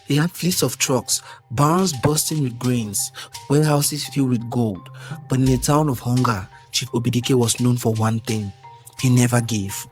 He had fleets of trucks, barns bursting with grains, warehouses filled with gold. But in a town of hunger, Chief Obidike was known for one thing: he never gave.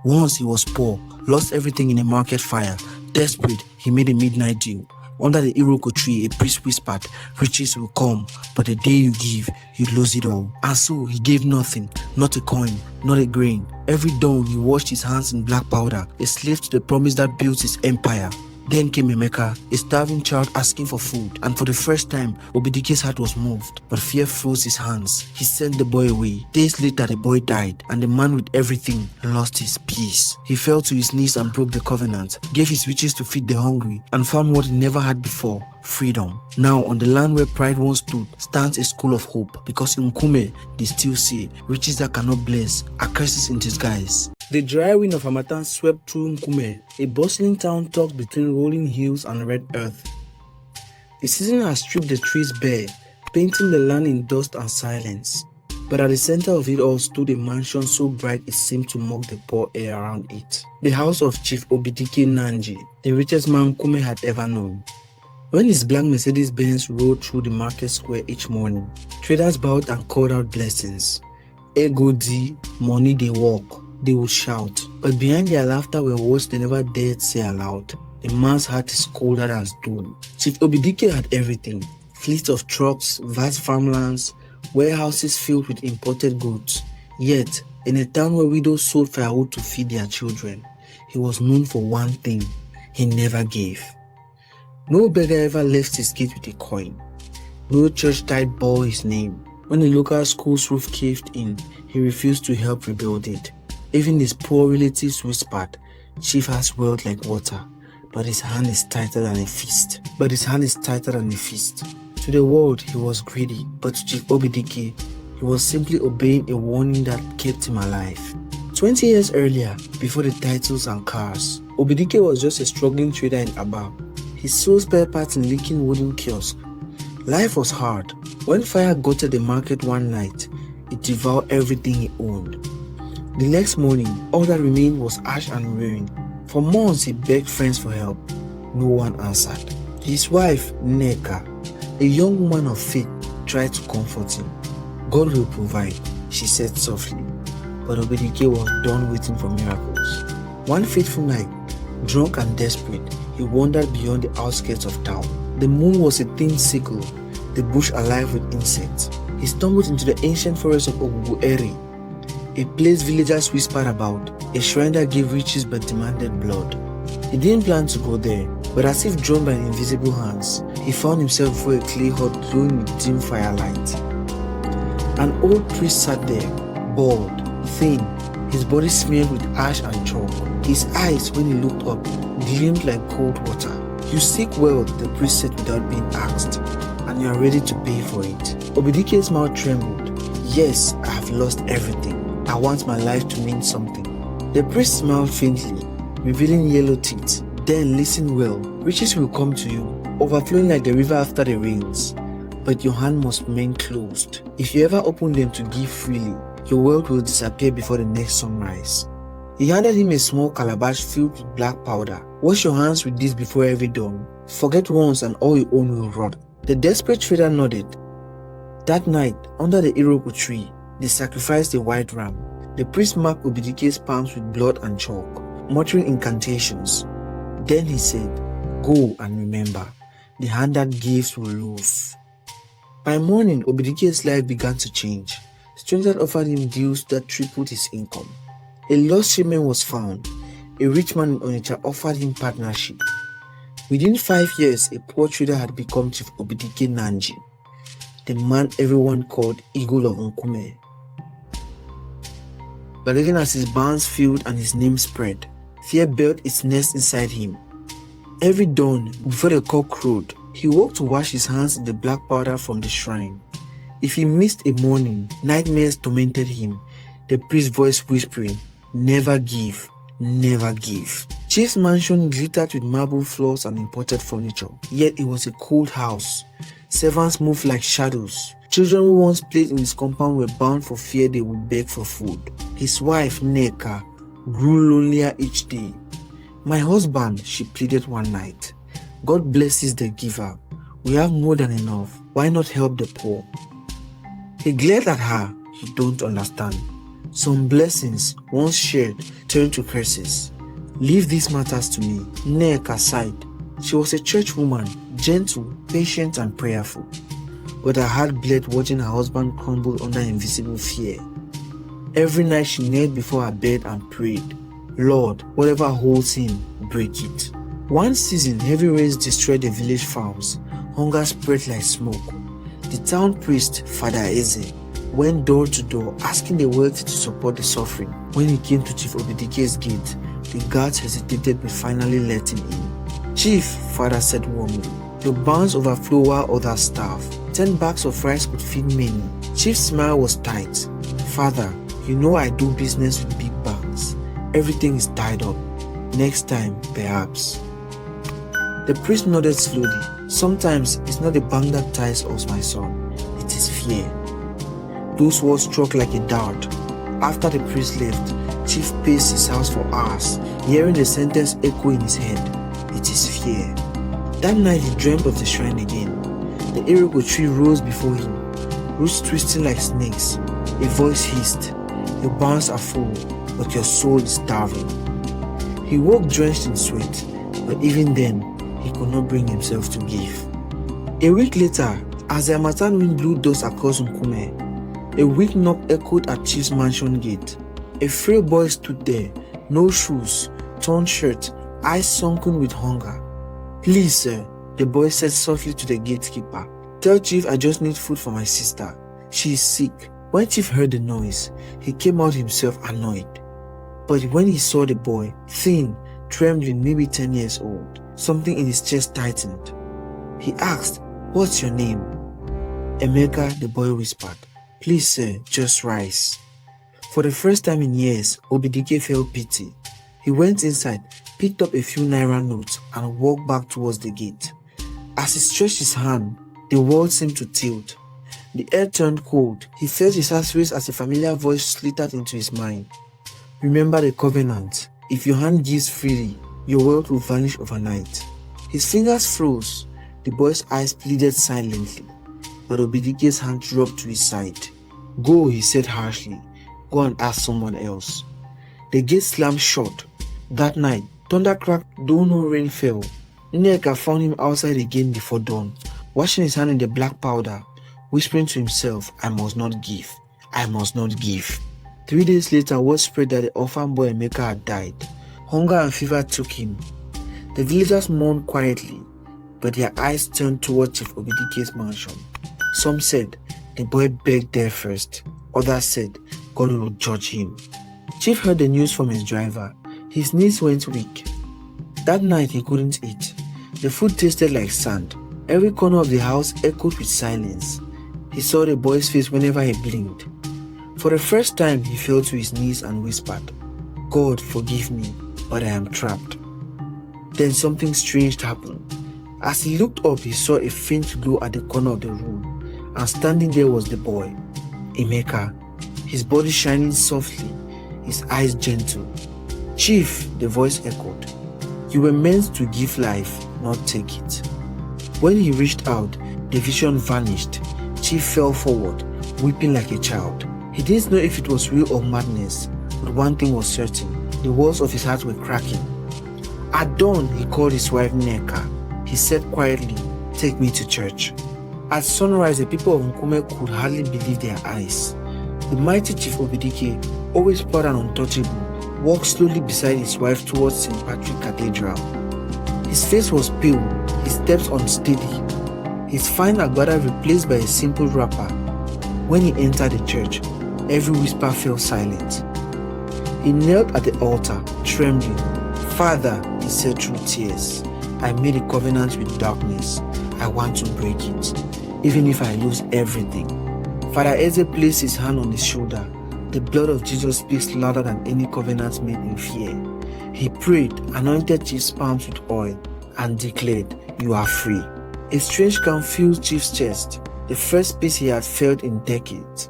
Once he was poor, lost everything in a market fire. Desperate, he made a midnight deal. Under the iroko tree, a priest whispered, "Riches will come, but the day you give, you lose it all." And so he gave nothing, not a coin, not a grain. Every dawn he washed his hands in black powder, a slave to the promise that built his empire. Then came Emeka, a starving child asking for food, and for the first time, Obidike's heart was moved, but fear froze his hands. He sent the boy away. Days later, the boy died, and the man with everything lost his peace. He fell to his knees and broke the covenant, gave his riches to feed the hungry, and found what he never had before: freedom. Now, on the land where pride once stood, stands a school of hope, because in Nkume, they still say, riches that cannot bless are curses in disguise. The dry wind of Harmattan swept through Nkume, a bustling town tucked between rolling hills and red earth. The season has stripped the trees bare, painting the land in dust and silence. But at the center of it all stood a mansion so bright it seemed to mock the poor air around it. The house of Chief Obidike Nanji, the richest man Nkume had ever known. When his black Mercedes-Benz rolled through the market square each morning, traders bowed and called out blessings. Ego di, money they walk, they would shout. But behind their laughter were words they never dared say aloud. The man's heart is colder than stone. Chief Obidike had everything: fleets of trucks, vast farmlands, warehouses filled with imported goods. Yet, in a town where widows sold firewood to feed their children, he was known for one thing: he never gave. No beggar ever left his gate with a coin. No church tithe bore his name. When the local school's roof caved in, he refused to help rebuild it. Even his poor relatives whispered, "Chief has wealth like water, but his hand is tighter than a fist." To the world, he was greedy, but to Chief Obidike, he was simply obeying a warning that kept him alive. 20 years earlier, before the titles and cars, Obidike was just a struggling trader in Aba. He sold spare parts in leaking wooden kiosk. Life was hard. When fire gutted the market one night, it devoured everything he owned. The next morning, all that remained was ash and ruin. For months, he begged friends for help. No one answered. His wife, Nneka, a young woman of faith, tried to comfort him. "God will provide," she said softly. But Obidike was done waiting for miracles. One fateful night, drunk and desperate, he wandered beyond the outskirts of town. The moon was a thin sickle, the bush alive with insects. He stumbled into the ancient forest of Ogugueri, a place villagers whispered about, a shrine that gave riches but demanded blood. He didn't plan to go there, but as if drawn by invisible hands, he found himself before a clay hut glowing with dim firelight. An old priest sat there, bald, thin, his body smeared with ash and chalk. His eyes, when he looked up, gleamed like cold water. "You seek wealth," the priest said without being asked, "and you are ready to pay for it." Obidike's mouth trembled. "Yes, I have lost everything. I want my life to mean something." The priest smiled faintly, revealing yellow teeth. "Then listen well. Riches will come to you, overflowing like the river after the rains. But your hand must remain closed. If you ever open them to give freely, your wealth will disappear before the next sunrise." He handed him a small calabash filled with black powder. "Wash your hands with this before every dawn. Forget once and all you own will rot." The desperate trader nodded. That night, under the iroko tree, they sacrificed a white ram. The priest marked Obidike's palms with blood and chalk, muttering incantations. Then he said, "Go and remember, the hand that gives will lose." By morning, Obidike's life began to change. Strangers offered him deals that tripled his income. A lost shipment was found. A rich man in Onitsha offered him partnership. Within 5 years, a poor trader had become Chief Obidike Nanji, the man everyone called Eagle of Nkume. But even as his barns filled and his name spread, fear built its nest inside him. Every dawn, before the cock crowed, he woke to wash his hands in the black powder from the shrine. If he missed a morning, nightmares tormented him, the priest's voice whispering, "Never give, never give." Chief's mansion glittered with marble floors and imported furniture, yet it was a cold house. Servants moved like shadows. Children who once played in his compound were bound for fear they would beg for food. His wife, Nneka, grew lonelier each day. "My husband," she pleaded one night, God blesses the giver. We have more than enough. Why not help the poor? He glared at her. You don't understand. Some blessings, once shared, turn to curses. Leave these matters to me. Nneka sighed. She was a church woman, gentle, patient, and prayerful. But her heart bled watching her husband crumble under invisible fear. Every night she knelt before her bed and prayed, Lord, whatever holds him, break it. One season, heavy rains destroyed the village farms. Hunger spread like smoke. The town priest, Father Eze, went door to door asking the wealthy to support the suffering. When he came to Chief Obidike's gate, the guards hesitated but finally let him in. Chief, Father said warmly, your barns overflow while others starve. 10 bags of rice could feed many. Chief's smile was tight. Father, you know I do business with big banks. Everything is tied up. Next time, perhaps. The priest nodded slowly. Sometimes it's not the bank that ties us, my son. It is fear. Those words struck like a dart. After the priest left, Chief paced his house for hours, hearing the sentence echo in his head. It is fear. That night he dreamt of the shrine again. The iroko tree rose before him, roots twisting like snakes. A voice hissed, your barns are full, but your soul is starving. He woke drenched in sweat, but even then, he could not bring himself to give. A week later, as the Harmattan wind blew dust across Nkume, a weak knock echoed at Chief's mansion gate. A frail boy stood there, no shoes, torn shirt, eyes sunken with hunger. Please, sir, the boy said softly to the gatekeeper, tell Chief I just need food for my sister. She is sick. When Chief heard the noise, he came out himself annoyed. But when he saw the boy, thin, trembling, maybe 10 years old, something in his chest tightened. He asked, what's your name? Emeka, the boy whispered. Please, sir, just rice. For the first time in years, Obidike felt pity. He went inside, picked up a few naira notes, and walked back towards the gate. As he stretched his hand, the world seemed to tilt. The air turned cold. He felt his heart race as a familiar voice slithered into his mind. Remember the covenant. If your hand gives freely, your wealth will vanish overnight. His fingers froze. The boy's eyes pleaded silently, but Obidike's hand dropped to his side. Go, he said harshly. Go and ask someone else. The gate slammed shut. That night, thunder cracked though no rain fell. Nneka found him outside again before dawn, washing his hand in the black powder, whispering to himself, I must not give. I must not give. 3 days later, word spread that the orphan boy Emeka had died. Hunger and fever took him. The villagers mourned quietly, but their eyes turned toward Chief Obidike's mansion. Some said, the boy begged there first. Others said, God will judge him. Chief heard the news from his driver. His knees went weak. That night he couldn't eat. The food tasted like sand. Every corner of the house echoed with silence. He saw the boy's face whenever he blinked. For the first time, he fell to his knees and whispered, God, forgive me, but I am trapped. Then something strange happened. As he looked up, he saw a faint glow at the corner of the room, and standing there was the boy, Emeka, his body shining softly, his eyes gentle. Chief, the voice echoed, you were meant to give life, not take it. When he reached out, the vision vanished. Chief fell forward, weeping like a child. He didn't know if it was real or madness, but one thing was certain, the walls of his heart were cracking. At dawn, he called his wife Nneka. He said quietly, take me to church. At sunrise, the people of Nkume could hardly believe their eyes. The mighty Chief Obidike, always proud and untouchable, walked slowly beside his wife towards St. Patrick Cathedral. His face was pale, his steps unsteady, his fine agbada replaced by a simple wrapper. When he entered the church, every whisper fell silent. He knelt at the altar, trembling. Father, he said through tears, I made a covenant with darkness. I want to break it, even if I lose everything. Father Eze placed his hand on his shoulder. The blood of Jesus speaks louder than any covenant made in fear. He prayed, anointed Chief's palms with oil, and declared, you are free. A strange calm filled Chief's chest, the first peace he had felt in decades.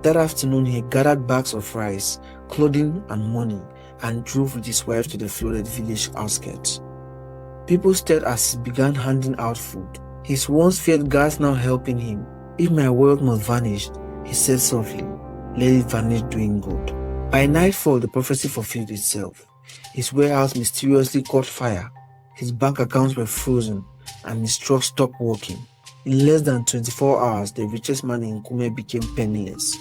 That afternoon, he gathered bags of rice, clothing, and money, and drove with his wife to the flooded village outskirts. People stared as he began handing out food. His once feared guards now helping him. "If my wealth must vanish," he said softly, "let it vanish doing good." By nightfall, the prophecy fulfilled itself. His warehouse mysteriously caught fire, his bank accounts were frozen, and his truck stopped working. In less than 24 hours, the richest man in Nkume became penniless.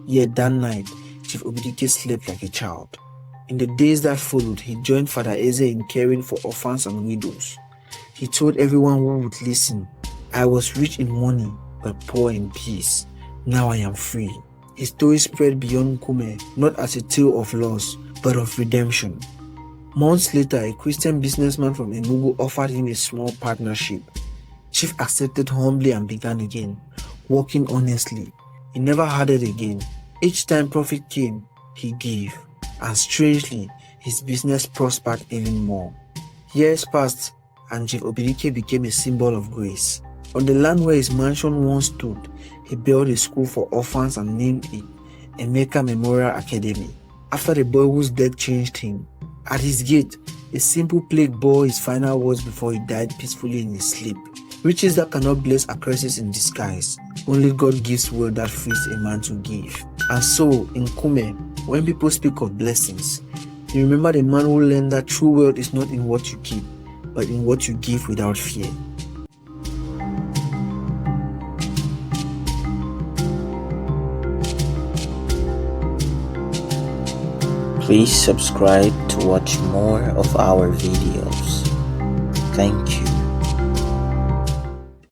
Yet that night, Chief Obidike slept like a child. In the days that followed, he joined Father Eze in caring for orphans and widows. He told everyone who would listen, "I was rich in money, but poor in peace. Now I am free." His story spread beyond Nkume, not as a tale of loss, but of redemption. Months later, a Christian businessman from Enugu offered him a small partnership. Chief accepted humbly and began again, working honestly. He never had it again. Each time profit came, he gave. And strangely, his business prospered even more. Years passed, and Chief Obidike became a symbol of grace. On the land where his mansion once stood, he built a school for orphans and named it Emeka Memorial Academy, after the boy whose death changed him. At his gate, a simple plaque bore his final words before he died peacefully in his sleep. Riches that cannot bless are curses in disguise. Only God gives word that frees a man to give. And so, in Nkume, when people speak of blessings, you remember the man who learned that true wealth is not in what you keep, but in what you give without fear. Please subscribe to watch more of our videos. Thank you.